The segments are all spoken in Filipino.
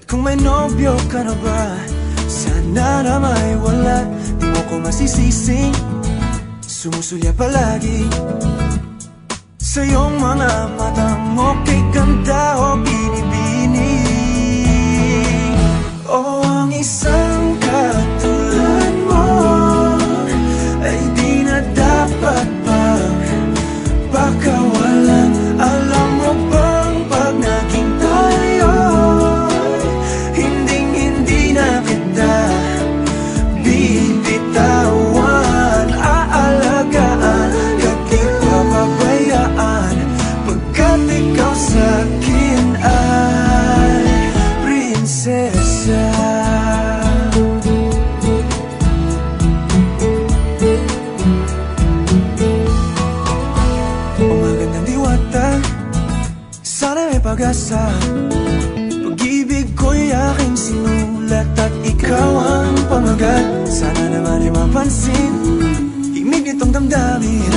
Kung may nobyo ka na ba, sana na may wala. Di mo ko masisising sumusulya palagi sa iyong mga mata mo. Kay ganda o binibini, o ang isang katulad mo ay di na dapat pang pakawalan. Alam mo bang pag naging tayo, hinding-hindi na kita bibitawan. Aalagaan at di papabayaan, pagkat ikaw sa'kin ay prinsesa. Sana may pag-asa, pag-ibig ko'y aking sinulat at ikaw ang pamagat. Sana naman ay mapansin himig nitong damdamin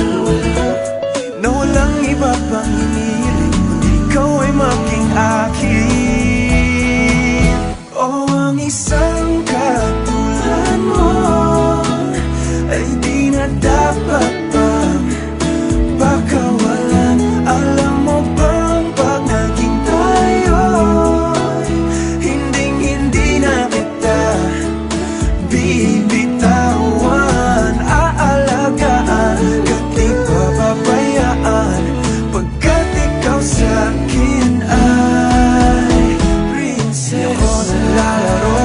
na walang iba pang hinihiling kundi ikaw ay maging akin. O ang isang katulad mo ay di na dapat pang pakawalan. Alam mo ba bibitawan, aalagaan at di papabayaan, pagkat ikaw sa'kin ay prinsesa. Di ako naglalaro,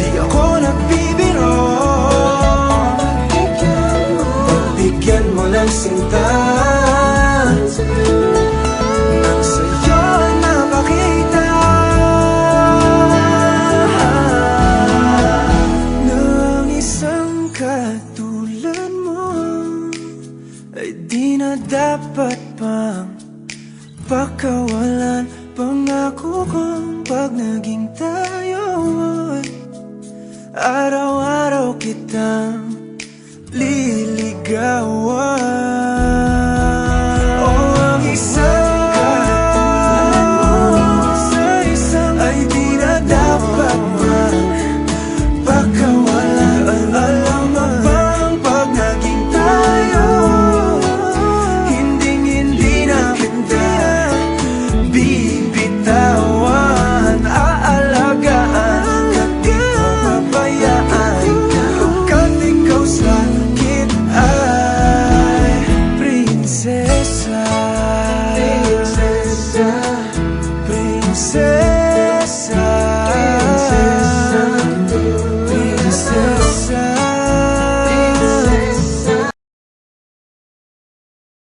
di ako nagbibiro, pagbigyan mo ng sinta nang sa'yo napakita katulad mo ay di na dapat pang pakawalan. Pangako kong pag naging tayo, araw-araw kitang liligawan.